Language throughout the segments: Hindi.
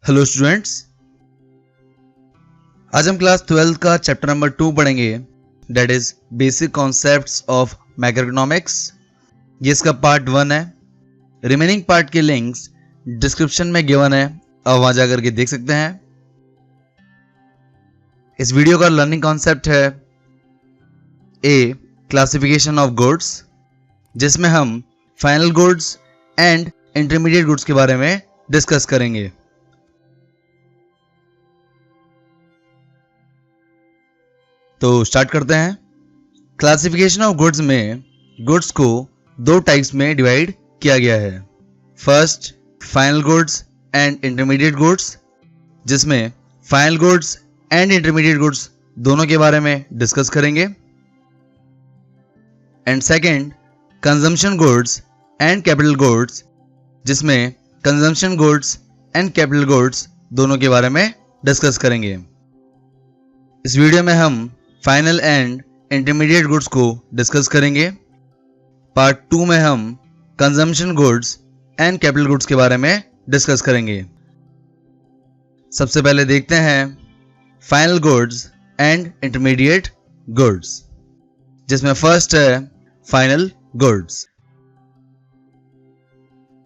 हेलो स्टूडेंट्स, आज हम क्लास 12 का चैप्टर नंबर 2 पढ़ेंगे, that is basic concepts of macroeconomics. ये इसका पार्ट 1 है। रिमेनिंग पार्ट के लिंक्स डिस्क्रिप्शन में गिवन है, आप वहां जाकर के देख सकते हैं। इस वीडियो का लर्निंग कॉन्सेप्ट है ए क्लासिफिकेशन ऑफ गुड्स, जिसमें हम final goods and intermediate goods के बारे में डिस्कस करेंगे। तो स्टार्ट करते हैं। क्लासिफिकेशन ऑफ गुड्स में गुड्स को दो टाइप्स में डिवाइड किया गया है। First, final goods and intermediate goods, जिसमें final goods and intermediate goods दोनों के बारे में डिस्कस करेंगे। And second, consumption goods and capital goods, जिसमें consumption goods and capital goods दोनों के बारे में डिस्कस करेंगे। इस वीडियो में हम फाइनल एंड इंटरमीडिएट गुड्स को डिस्कस करेंगे। पार्ट 2 में हम consumption goods and capital goods के बारे में डिस्कस करेंगे। सबसे पहले देखते हैं final goods and intermediate goods, जिसमें फर्स्ट है final goods.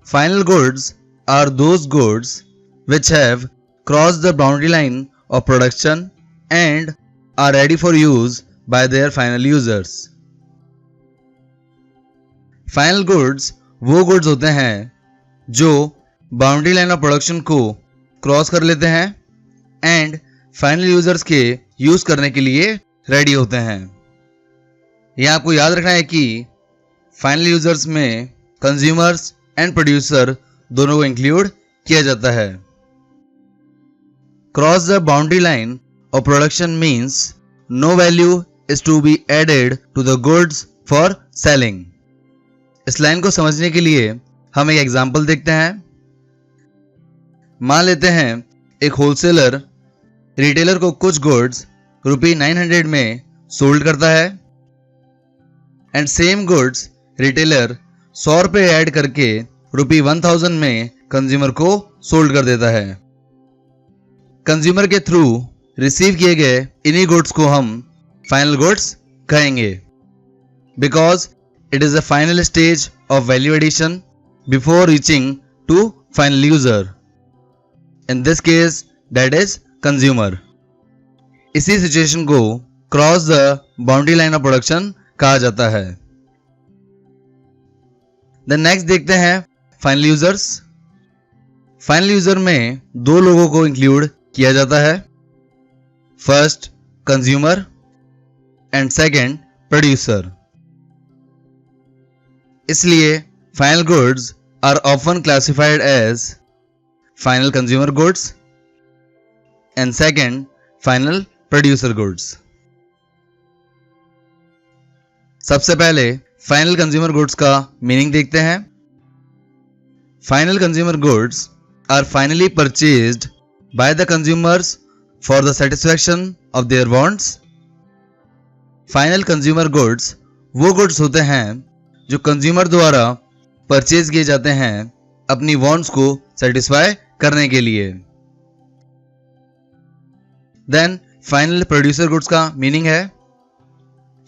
Final goods are those goods which have crossed the boundary line of production and are ready for use by their final users. Final goods वो गुड्स होते हैं जो बाउंड्री लाइन ऑफ प्रोडक्शन को क्रॉस कर लेते हैं एंड फाइनल यूजर्स के यूज करने के लिए रेडी होते हैं। यह आपको याद रखना है कि फाइनल यूजर्स में कंज्यूमर्स एंड प्रोड्यूसर दोनों को इंक्लूड किया जाता है। Cross the boundary line of production means no value is to be added to the goods for selling. इस लाइन को समझने के लिए हम एक एग्जांपल देखते हैं। मान लेते हैं एक होलसेलर रिटेलर को कुछ गुड्स ₹900 में सोल्ड करता है and same goods retailer ₹100 add करके ₹1000 में कंज्यूमर को सोल्ड कर देता है। कंज्यूमर के थ्रू रिसीव किए गए इन्हीं गुड्स को हम फाइनल गुड्स कहेंगे, because it is a final stage of value addition before reaching to final user, in this case that is consumer. इसी सिचुएशन को cross the boundary line of production कहा जाता है। देन नेक्स्ट देखते हैं फाइनल यूजर्स। फाइनल यूजर में दो लोगों को इंक्लूड किया जाता है, first consumer and second producer. इसलिए final goods are often classified as final consumer goods and second final producer goods. सबसे पहले फाइनल कंज्यूमर गुड्स का मीनिंग देखते हैं। Final consumer goods are finally purchased by the consumers for the satisfaction of their wants. Final consumer goods वो गुड्स होते हैं जो कंज्यूमर द्वारा परचेज किए जाते हैं अपनी वांट्स को सेटिस्फाई करने के लिए। देन फाइनल प्रोड्यूसर गुड्स का मीनिंग है,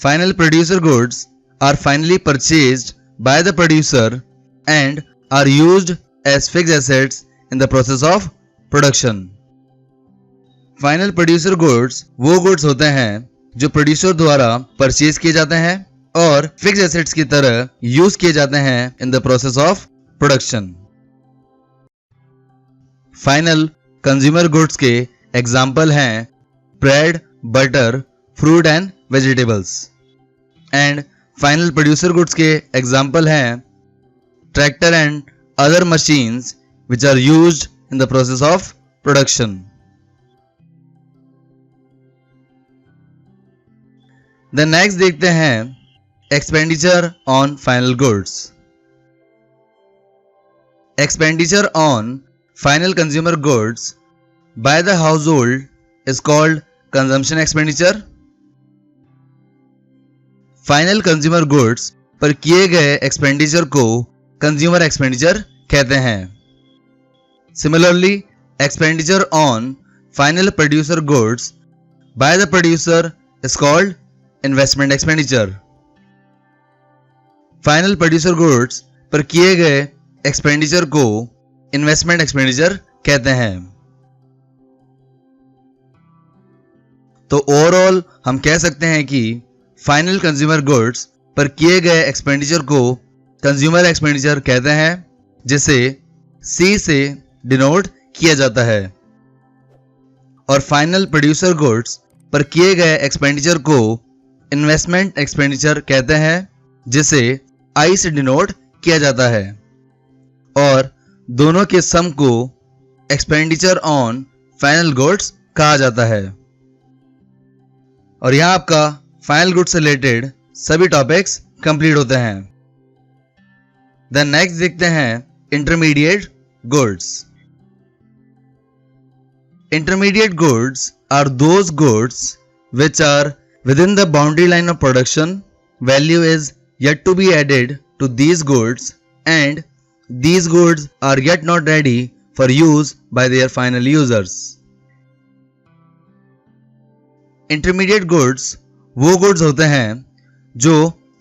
final producer goods are finally purchased by the producer and are used as fixed assets in the process of production. Final producer goods वो गुड्स होते हैं जो प्रोड्यूसर द्वारा परचेज किए जाते हैं और फिक्स्ड एसेट्स की तरह यूज किए जाते हैं in the process of production. Final consumer goods के एग्जाम्पल हैं bread, butter, fruit and vegetables. And final producer goods के एग्जाम्पल हैं tractor and other machines which are used in the process of production. Then next देखते हैं expenditure on final goods. Expenditure on final consumer goods by the household is called consumption expenditure. Final consumer goods पर किए गए एक्सपेंडिचर को कंज्यूमर एक्सपेंडिचर कहते हैं। Similarly, expenditure on final producer goods by the producer is called investment expenditure. Final producer goods पर किए गए एक्सपेंडिचर को इन्वेस्टमेंट एक्सपेंडिचर कहते हैं। तो ओवरऑल हम कह सकते हैं कि फाइनल कंज्यूमर गुड्स पर किए गए एक्सपेंडिचर को कंज्यूमर एक्सपेंडिचर कहते हैं, जिसे C से डिनोट किया जाता है। और फाइनल प्रोड्यूसर गुड्स पर किए गए एक्सपेंडिचर को इन्वेस्टमेंट एक्सपेंडिचर कहते हैं, जिसे I से डिनोट किया जाता है। और दोनों के सम को एक्सपेंडिचर ऑन फाइनल गुड्स कहा जाता है। और यहां आपका फाइनल गुड्स से रिलेटेड सभी टॉपिक्स कंप्लीट होते हैं। देन नेक्स्ट देखते हैं intermediate goods. Intermediate goods are those goods which are within the boundary line of production. Value is yet to be added to these goods and these goods are yet not ready for use by their final users. Intermediate goods वो goods होते हैं जो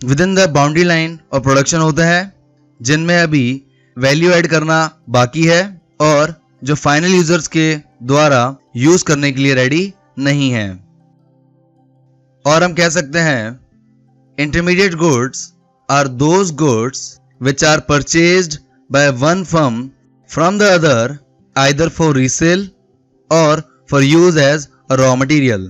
within the boundary line of production होते हैं, जिनमें अभी वैल्यू ऐड करना बाकी है और जो फाइनल यूजर्स के द्वारा यूज करने के लिए रेडी नहीं है। और हम कह सकते हैं intermediate goods are those goods which are purchased by one firm from the other either for resale or for use as a raw material.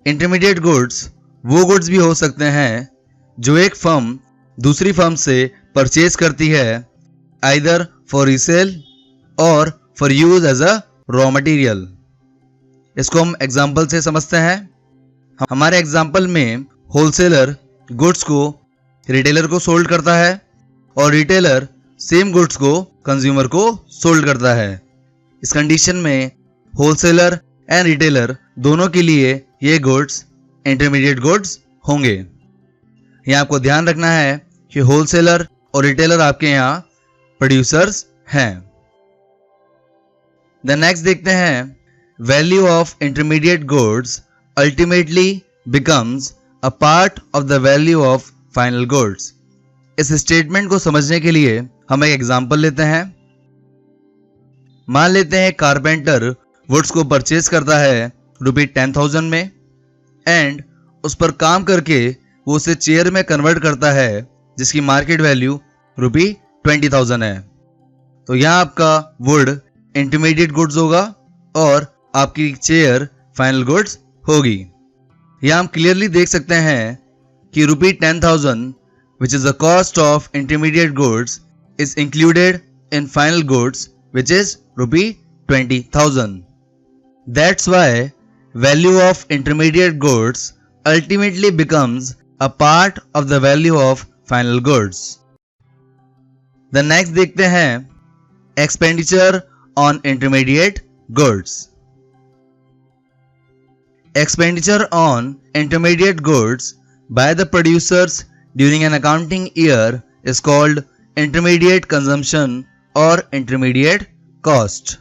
Intermediate goods वो गुड्स भी हो सकते हैं जो एक फर्म दूसरी फर्म से परचेज करती है either for resale और for use as a raw material. इसको हम एग्जाम्पल से समझते हैं। हमारे एग्जाम्पल में होलसेलर गुड्स को रिटेलर को सोल्ड करता है और रिटेलर सेम गुड्स को कंज्यूमर को सोल्ड करता है। इस कंडीशन में होलसेलर एंड रिटेलर दोनों के लिए ये गुड्स इंटरमीडिएट गुड्स होंगे। यहाँ आपको ध्यान रखना है कि होलसेलर और रिटेलर आपके यहाँ प्रोड्यूसर्स हैं। द नेक्स्ट देखते हैं value of intermediate goods ultimately becomes a part of the value of final goods. इस स्टेटमेंट को समझने के लिए हम एक एग्जांपल लेते हैं। मान लेते हैं कारपेंटर वुड्स को परचेज करता है ₹10,000 में एंड उस पर काम करके वो उसे चेयर में कन्वर्ट करता है जिसकी मार्केट वैल्यू ₹20,000 है। तो यहाँ आपका वुड इंटरमीडिएट गुड्स होगा और आपकी चेयर फाइनल गुड्स होगी। यहाँ हम क्लियरली देख सकते हैं कि ₹10,000 which is the cost of intermediate goods is included in final goods which is ₹20,000. That's why value of intermediate goods ultimately becomes a part of the value of final goods. The next देखते हैं expenditure on intermediate goods. Expenditure on intermediate goods by the producers during an accounting year is called intermediate consumption or intermediate cost.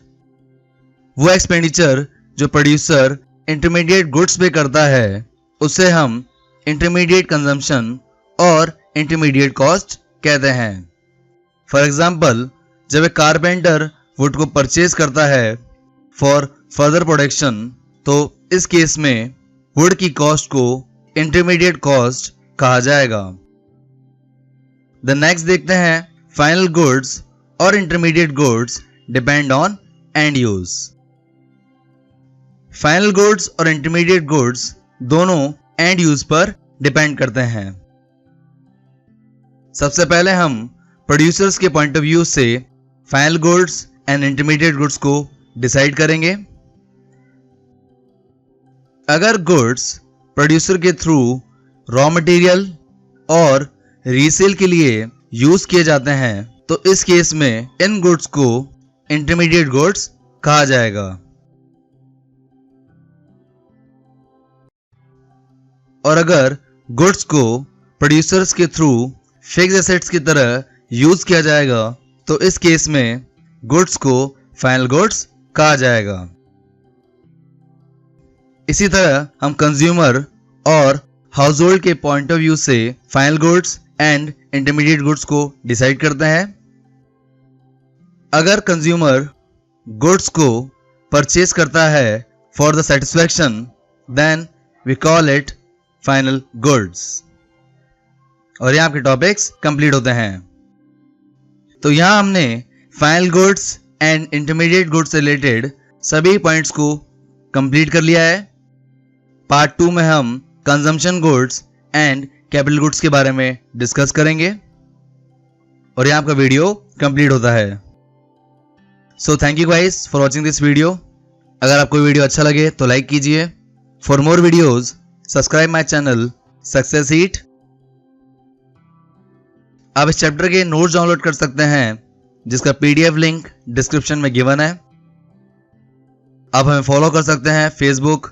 वो एक्सपेंडिचर जो प्रोड्यूसर इंटरमीडिएट गुड्स पे करता है उसे हम इंटरमीडिएट कंजम्पशन और इंटरमीडिएट कॉस्ट कहते हैं। फॉर एग्जाम्पल, जब एक कारपेंटर वुड को परचेज करता है फॉर फर्दर प्रोडक्शन, तो इस केस में वुड की कॉस्ट को इंटरमीडिएट कॉस्ट कहा जाएगा। द नेक्स्ट देखते हैं फाइनल गुड्स और intermediate goods depend on and use. Final goods और इंटरमीडिएट गुड्स दोनों एंड यूज पर डिपेंड करते हैं। सबसे पहले हम प्रोड्यूसर्स के पॉइंट ऑफ व्यू से final goods and intermediate goods को डिसाइड करेंगे। अगर गुड्स प्रोड्यूसर के थ्रू रॉ मटेरियल और रीसेल के लिए यूज किए जाते हैं तो इस केस में इन गुड्स को इंटरमीडिएट गुड्स कहा जाएगा। और अगर गुड्स को प्रोड्यूसर्स के थ्रू फिक्स्ड एसेट्स की तरह यूज किया जाएगा तो इस केस में गुड्स को फाइनल गुड्स कहा जाएगा। इसी तरह हम कंज्यूमर और हाउस होल्ड के पॉइंट ऑफ व्यू से final goods and intermediate goods को डिसाइड करते हैं। अगर कंज्यूमर गुड्स को परचेज करता है for the satisfaction, then we call it final goods. और यहाँ आपके टॉपिक्स कंप्लीट होते हैं। तो यहाँ हमने final goods and intermediate goods से रिलेटेड सभी पॉइंट्स को कंप्लीट कर लिया है। पार्ट 2 में हम consumption goods and capital goods के बारे में डिस्कस करेंगे और यहाँ आपका वीडियो कंप्लीट होता है। So thank you guys for watching this video. अगर आपको वीडियो अच्छा लगे तो लाइक कीजिए। For more videos subscribe my channel success heat. आप इस चैप्टर के नोट्स डाउनलोड कर सकते हैं जिसका पीडीएफ लिंक डिस्क्रिप्शन में गिवन है। आप हमें फॉलो कर सकते हैं फेसबुक,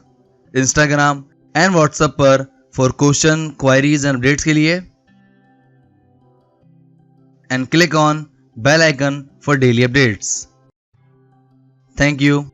इंस्टाग्राम एंड व्हाट्सएप पर for question, queries and updates के लिए। And click on bell icon for daily updates. Thank you.